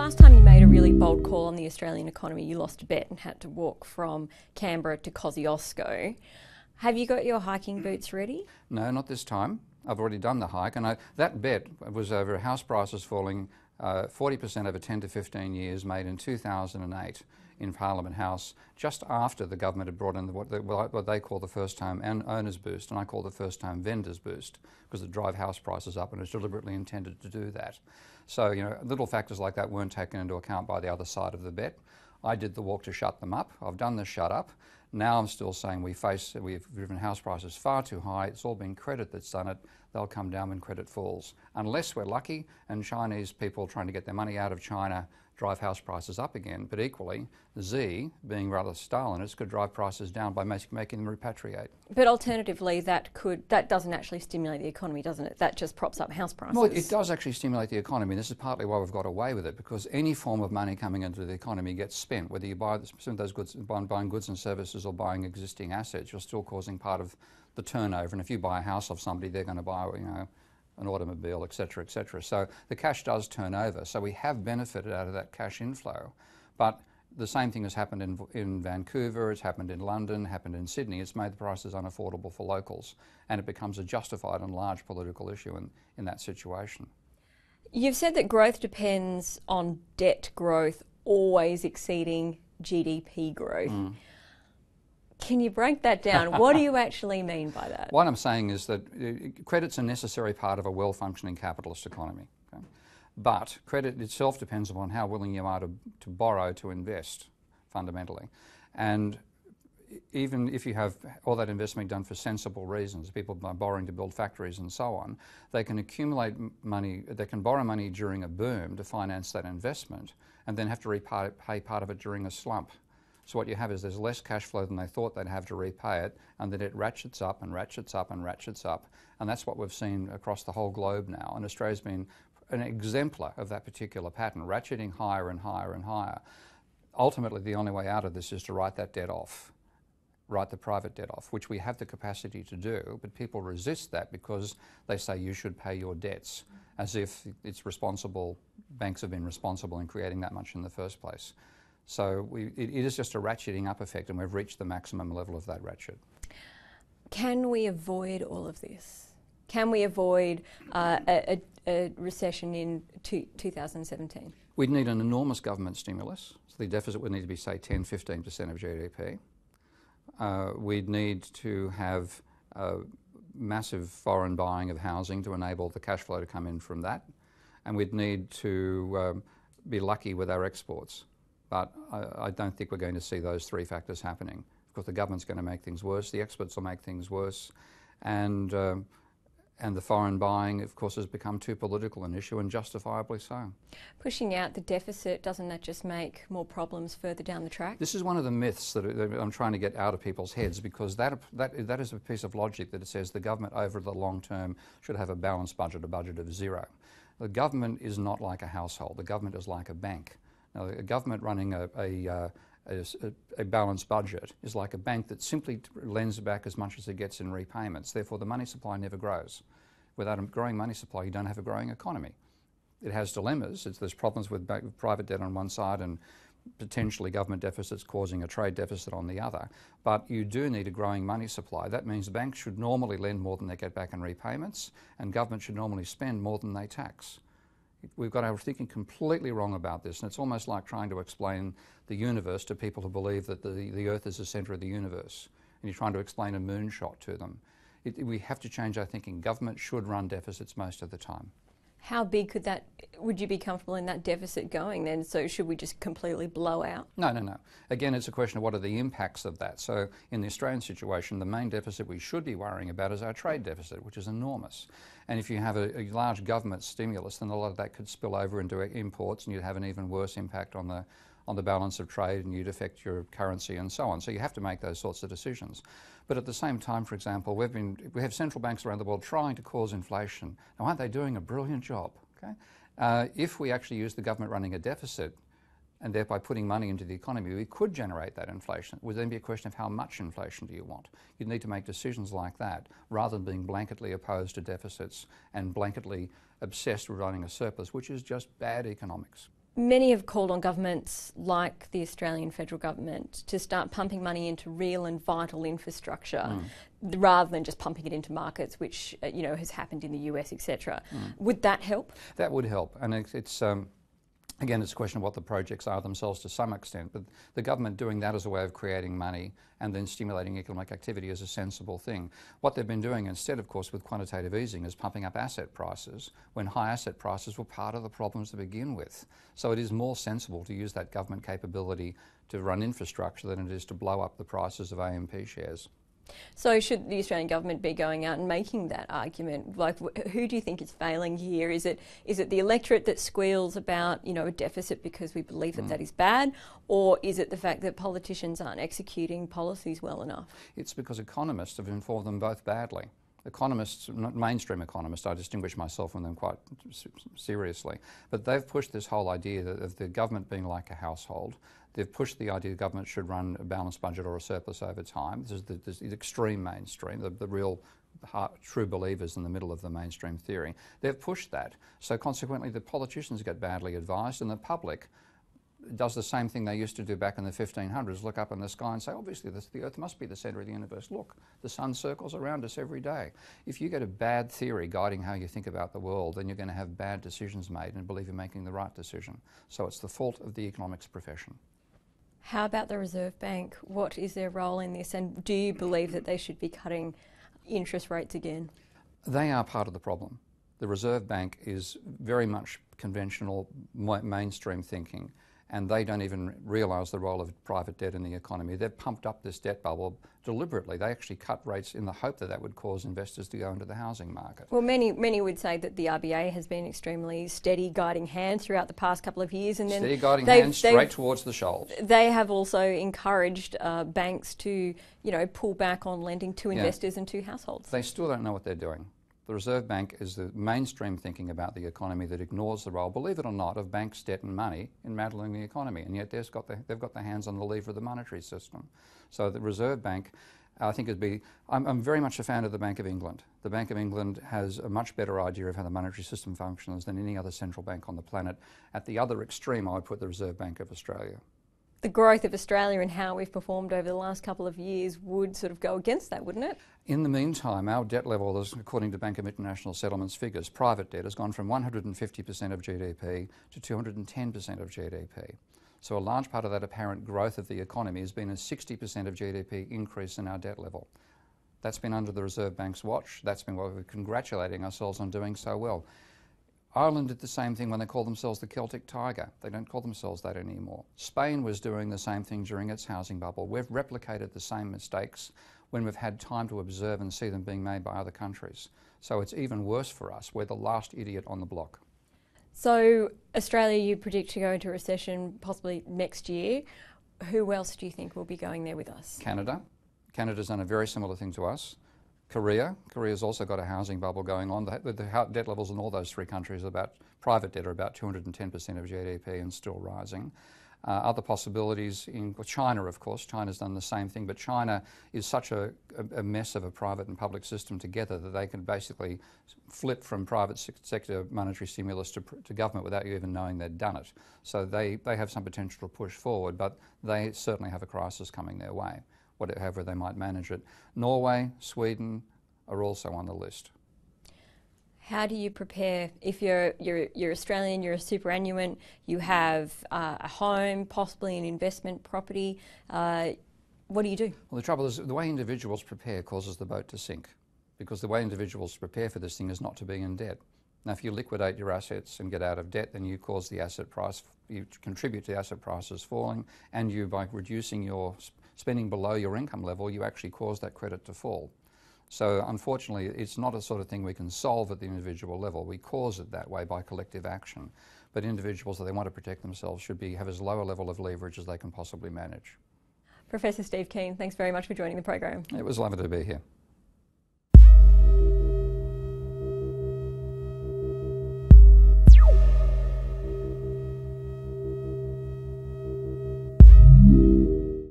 last time you made a really bold call on the Australian economy, you lost a bet and had to walk from Canberra to Kosciuszko. Have you got your hiking boots ready? No, not this time. I've already done the hike, and that bet was over house prices falling 40% over 10 to 15 years, made in 2008 in Parliament House, just after the government had brought in what they call the first-time owners boost, and I call the first-time vendors boost, because it drive house prices up, and it's deliberately intended to do that. So, you know, little factors like that weren't taken into account by the other side of the bet. I did the walk to shut them up. I've done the shut up. Now I'm still saying we've driven house prices far too high. It's all been credit that's done it. They'll come down when credit falls. Unless we're lucky and Chinese people trying to get their money out of China drive house prices up again. But equally, Xi, being rather Stalinist, could drive prices down by making them repatriate. But alternatively, that doesn't actually stimulate the economy, doesn't it? That just props up house prices. Well, it does actually stimulate the economy. This is partly why we've got away with it, because any form of money coming into the economy gets spent. Whether you buy those goods, buying goods and services or buying existing assets, you're still causing part of the turnover. And if you buy a house off somebody, they're going to buy, you know, an automobile, etc., etc. So the cash does turn over. So we have benefited out of that cash inflow. But the same thing has happened in Vancouver, it's happened in London, happened in Sydney. It's made the prices unaffordable for locals, and it becomes a justified and large political issue in that situation. You've said that growth depends on debt growth always exceeding GDP growth. Can you break that down? What do you actually mean by that? What I'm saying is that credit's a necessary part of a well-functioning capitalist economy. Okay? But credit itself depends upon how willing you are to borrow to invest, fundamentally. And even if you have all that investment done for sensible reasons, people borrowing to build factories and so on, they can accumulate money, they can borrow money during a boom to finance that investment and then have to repay part of it during a slump. So what you have is there's less cash flow than they thought they'd have to repay it, and then it ratchets up and ratchets up and ratchets up. And that's what we've seen across the whole globe now. And Australia's been an exemplar of that particular pattern, ratcheting higher and higher and higher. Ultimately, the only way out of this is to write that debt off, write the private debt off, which we have the capacity to do, but people resist that because they say you should pay your debts, as if it's responsible, banks have been responsible in creating that much in the first place. So it is just a ratcheting up effect, and we've reached the maximum level of that ratchet. Can we avoid all of this? Can we avoid a recession in 2017? We'd need an enormous government stimulus. So the deficit would need to be, say, 10–15% of GDP. We'd need to have massive foreign buying of housing to enable the cash flow to come in from that. And we'd need to be lucky with our exports. But I don't think we're going to see those three factors happening. Of course, the government's going to make things worse, the experts will make things worse, and the foreign buying, of course, has become too political an issue, and justifiably so. Pushing out the deficit, doesn't that just make more problems further down the track? This is one of the myths that I'm trying to get out of people's heads, because that is a piece of logic that it says the government over the long term should have a balanced budget, a budget of zero. The government is not like a household. The government is like a bank. Now, a government running a balanced budget is like a bank that simply lends back as much as it gets in repayments. Therefore, the money supply never grows. Without a growing money supply, you don't have a growing economy. It has dilemmas. There's problems with private debt on one side and potentially government deficits causing a trade deficit on the other. But you do need a growing money supply. That means banks should normally lend more than they get back in repayments, and government should normally spend more than they tax. We've got our thinking completely wrong about this, and it's almost like trying to explain the universe to people who believe that the Earth is the centre of the universe, and you're trying to explain a moonshot to them. We have to change our thinking. Government should run deficits most of the time. How big would you be comfortable in that deficit going then? So should we just completely blow out? No, no, no. Again, it's a question of what are the impacts of that. So in the Australian situation, the main deficit we should be worrying about is our trade deficit, which is enormous. And if you have a large government stimulus, then a lot of that could spill over into imports, and you'd have an even worse impact on the balance of trade, and you'd affect your currency and so on. So you have to make those sorts of decisions. But at the same time, for example, we have central banks around the world trying to cause inflation. Now, aren't they doing a brilliant job? Okay? If we actually use the government running a deficit and thereby putting money into the economy, we could generate that inflation. It would then be a question of how much inflation do you want? You'd need to make decisions like that rather than being blanketly opposed to deficits and blanketly obsessed with running a surplus, which is just bad economics. Many have called on governments like the Australian federal government to start pumping money into real and vital infrastructure rather than just pumping it into markets, which has happened in the US, etc. Would that help? That would help, and it's again, it's a question of what the projects are themselves to some extent, but the government doing that as a way of creating money and then stimulating economic activity is a sensible thing. What they've been doing instead, of course, with quantitative easing is pumping up asset prices when high asset prices were part of the problems to begin with. So it is more sensible to use that government capability to run infrastructure than it is to blow up the prices of AMP shares. So should the Australian government be going out and making that argument? Like, who do you think is failing here? Is it the electorate that squeals about, a deficit because we believe that that is bad? Or is it the fact that politicians aren't executing policies well enough? It's because economists have informed them both badly. Economists, not mainstream economists, I distinguish myself from them quite seriously, but they've pushed this whole idea of the government being like a household. They've pushed the idea the government should run a balanced budget or a surplus over time. This is the extreme mainstream, the real true believers in the middle of the mainstream theory. They've pushed that. So consequently, the politicians get badly advised and the public does the same thing they used to do back in the 1500s, look up in the sky and say, obviously the Earth must be the centre of the universe. Look, the sun circles around us every day. If you get a bad theory guiding how you think about the world, then you're going to have bad decisions made and believe you're making the right decision. So it's the fault of the economics profession. How about the Reserve Bank? What is their role in this, and do you believe that they should be cutting interest rates again? They are part of the problem. The Reserve Bank is very much conventional mainstream thinking, and they don't even realise the role of private debt in the economy. They've pumped up this debt bubble deliberately. They actually cut rates in the hope that that would cause investors to go into the housing market. Well, many would say that the RBA has been extremely steady guiding hand throughout the past couple of years, and then steady guiding hand straight towards the shoals. They have also encouraged banks to, pull back on lending to investors and to households. They still don't know what they're doing. The Reserve Bank is the mainstream thinking about the economy that ignores the role, believe it or not, of banks' debt and money in muddling the economy, and yet they've got their hands on the lever of the monetary system. So the Reserve Bank, I think I'm very much a fan of the Bank of England. The Bank of England has a much better idea of how the monetary system functions than any other central bank on the planet. At the other extreme, I would put the Reserve Bank of Australia. The growth of Australia and how we've performed over the last couple of years would sort of go against that, wouldn't it? In the meantime, our debt level, according to Bank of International Settlements figures, private debt has gone from 150% of GDP to 210% of GDP. So a large part of that apparent growth of the economy has been a 60% of GDP increase in our debt level. That's been under the Reserve Bank's watch. That's been why we're congratulating ourselves on doing so well. Ireland did the same thing when they called themselves the Celtic Tiger. They don't call themselves that anymore. Spain was doing the same thing during its housing bubble. We've replicated the same mistakes when we've had time to observe and see them being made by other countries. So it's even worse for us. We're the last idiot on the block. So Australia, you predict to go into recession possibly next year. Who else do you think will be going there with us? Canada. Canada's done a very similar thing to us. Korea's also got a housing bubble going on. The debt levels in all those three countries private debt are about 210% of GDP and still rising. Other possibilities in China, of course. China's done the same thing, but China is such a mess of a private and public system together that they can basically flip from private sector monetary stimulus to government without you even knowing they'd done it. So they have some potential to push forward, but they certainly have a crisis coming their way, however they might manage it. Norway, Sweden are also on the list. How do you prepare if you're Australian, you're a superannuant, you have a home, possibly an investment property? What do you do? Well, the trouble is the way individuals prepare causes the boat to sink, because the way individuals prepare for this thing is not to be in debt. Now, if you liquidate your assets and get out of debt, then you cause the asset price, you contribute to the asset prices falling, and you, by reducing your spending below your income level, you actually cause that credit to fall. So unfortunately, it's not a sort of thing we can solve at the individual level. We cause it that way by collective action. But individuals, if they want to protect themselves, should have as low a level of leverage as they can possibly manage. Professor Steve Keen, thanks very much for joining the program. It was lovely to be here.